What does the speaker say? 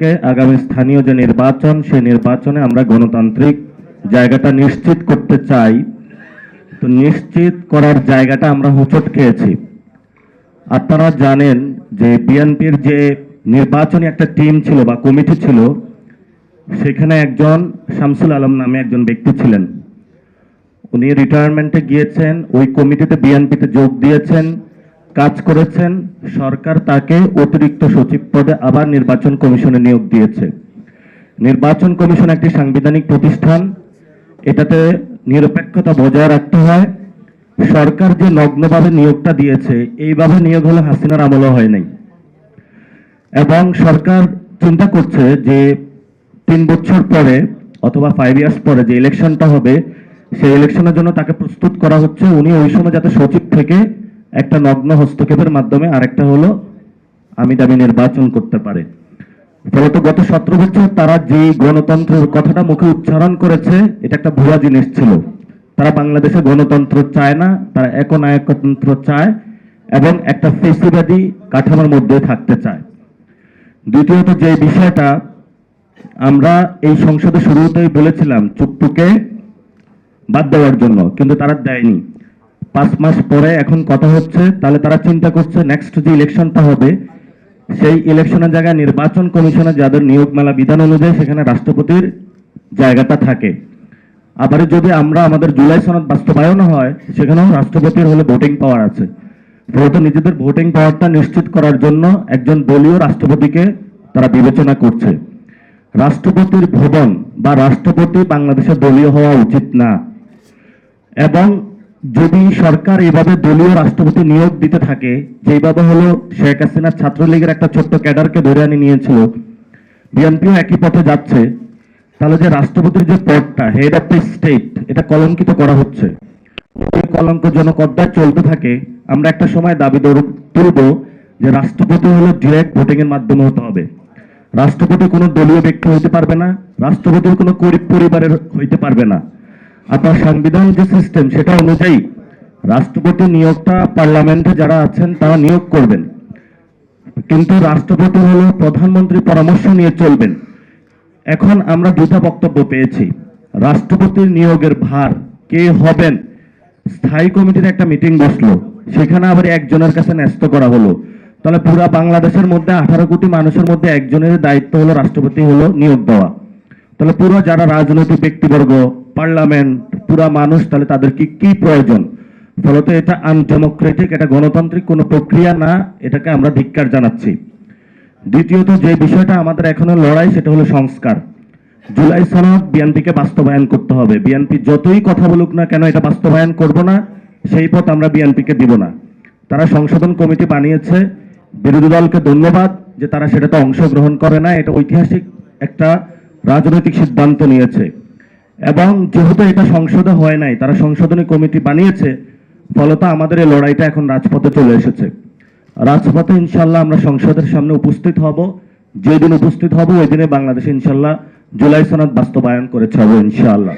আগামী স্থানীয় যে নির্বাচন, সেই নির্বাচনে আমরা গণতান্ত্রিক জায়গাটা নিশ্চিত করতে চাই। তো নিশ্চিত করার জায়গাটা আমরা হোঁচট খেয়েছি। আপনারা জানেন যে বিএনপির যে নির্বাচনী একটা টিম ছিল বা কমিটি ছিল, সেখানে একজন শামসুল আলম নামে একজন ব্যক্তি ছিলেন। উনি রিটায়ারমেন্টে গিয়েছেন, ওই কমিটিতে বিএনপিতে যোগ দিয়েছেন, কাজ করেছেন। সরকার তাকে অতিরিক্ত সচিব পদে আবার নির্বাচন কমিশনে নিয়োগ দিয়েছে। নির্বাচন কমিশন একটি সাংবিধানিক প্রতিষ্ঠান, এটাতে নিরপেক্ষতা বজায় রাখতে হয়। সরকার যে নগ্নভাবে নিয়োগটা দিয়েছে, এইভাবে নিয়োগ হলে হাসিনার আমলও হয় নাই। এবং সরকার চিন্তা করছে যে 3 বছর পরে অথবা 5 ইয়ার্স পরে যে ইলেকশনটা হবে, সেই ইলেকশনের জন্য তাকে প্রস্তুত করা হচ্ছে। উনি ওই সময় যাতে সচিব থেকে একটা নগ্ন হস্তক্ষেপের মাধ্যমে আরেকটা হলো আমি দাবি নির্বাচন করতে পারে। ফলত গত 17 বছর তারা যে গণতন্ত্রের কথাটা মুখে উচ্চারণ করেছে, এটা একটা ভুয়া জিনিস ছিল। তারা বাংলাদেশে গণতন্ত্র চায় না, তারা একনায়কতন্ত্র চায় এবং একটা ফেসিবাদী কাঠামোর মধ্যে থাকতে চায়। দ্বিতীয়ত যে বিষয়টা আমরা এই সংসদে শুরুতেই বলেছিলাম চুপ্পুকে বাদ দেওয়ার জন্য, কিন্তু তারা দেয়নি। 5 মাস পরে এখন কথা হচ্ছে, তাহলে তারা চিন্তা করছে নেক্সট যে ইলেকশনটা হবে, সেই ইলেকশনের জায়গায় নির্বাচন কমিশনে যাদের নিয়োগ মেলা বিধান অনুযায়ী সেখানে রাষ্ট্রপতির জায়গাটা থাকে। আবার যদি আমরা আমাদের জুলাই সনদ বাস্তবায়ন হয়, সেখানেও রাষ্ট্রপতির হলে ভোটিং পাওয়ার আছে। ফলত নিজেদের ভোটিং পাওয়ারটা নিশ্চিত করার জন্য একজন দলীয় রাষ্ট্রপতিকে তারা বিবেচনা করছে। রাষ্ট্রপতির ভবন বা রাষ্ট্রপতি বাংলাদেশে দলীয় হওয়া উচিত না। এবং যদি সরকার এভাবে দলীয় রাষ্ট্রপতি নিয়োগ দিতে থাকে, যেভাবে হলো শেখ হাসিনার ছাত্রলীগের একটা ছোট্ট ক্যাডারকে ধরে আনি নিয়েছিল, বিএনপিও একই পথে যাচ্ছে, তাহলে যে রাষ্ট্রপতির যে পদটা হেড অফ দ্য স্টেট, এটা কলঙ্কিত করা হচ্ছে। এই কলঙ্কজনক অধ্যায় চলতে থাকে, আমরা একটা সময় দাবি তুলব যে রাষ্ট্রপতি হলো ডিরেক্ট ভোটিং এর মাধ্যমে হতে হবে। রাষ্ট্রপতি কোনো দলীয় ব্যক্তি হইতে পারবে না, রাষ্ট্রপতির কোনো গরিব পরিবারের হইতে পারবে না। আপনার সংবিধান যে সিস্টেম, সেটা অনুযায়ী রাষ্ট্রপতি নিয়োগটা পার্লামেন্টে যারা আছেন তারা নিয়োগ করবেন, কিন্তু রাষ্ট্রপতি হলো প্রধানমন্ত্রী পরামর্শ নিয়ে চলবেন। এখন আমরা দুটা বক্তব্য পেয়েছি। রাষ্ট্রপতির নিয়োগের ভার কে হবেন, স্থায়ী কমিটির একটা মিটিং বসলো, সেখানে আবার একজনের কাছে ন্যস্ত করা হলো। তাহলে পুরা বাংলাদেশের মধ্যে 18 কোটি মানুষের মধ্যে একজনের দায়িত্ব হলো রাষ্ট্রপতি হলো নিয়োগ দেওয়া। তাহলে পুরো যারা রাজনৈতিক ব্যক্তিবর্গ, পার্লামেন্ট, পুরা মানুষ, তাহলে তাদের কি প্রয়োজন? ফলত এটা আনডেমোক্রেটিক, এটা গণতান্ত্রিক কোনো প্রক্রিয়া না, এটাকে আমরা ধিক্কার জানাচ্ছি। দ্বিতীয়ত যে বিষয়টা আমাদের এখনো লড়াই, সেটা হলো সংস্কার। জুলাই সনদ বিএনপিকে বাস্তবায়ন করতে হবে। বিএনপি যতই কথা বলুক না কেন, এটা বাস্তবায়ন করব না, সেই পথ আমরা বিএনপিকে দিব না। তারা সংশোধন কমিটি বানিয়েছে, বিরোধী দলকে ধন্যবাদ যে তারা সেটাতে অংশগ্রহণ করে না। এটা ঐতিহাসিক একটা রাজনৈতিক সিদ্ধান্ত নিয়েছে। এবং যেহেতু এটা সংসদে হয় নাই, তারা সংশোধনী কমিটি বানিয়েছে, ফলত আমাদের এই লড়াইটা এখন রাজপথে চলে এসেছে। রাজপথে ইনশাল্লাহ আমরা সংসদের সামনে উপস্থিত হব। যেদিন উপস্থিত হব ওই দিনে বাংলাদেশে ইনশাল্লাহ জুলাই সনদ বাস্তবায়ন করে ছাড়বো ইনশাআল্লাহ।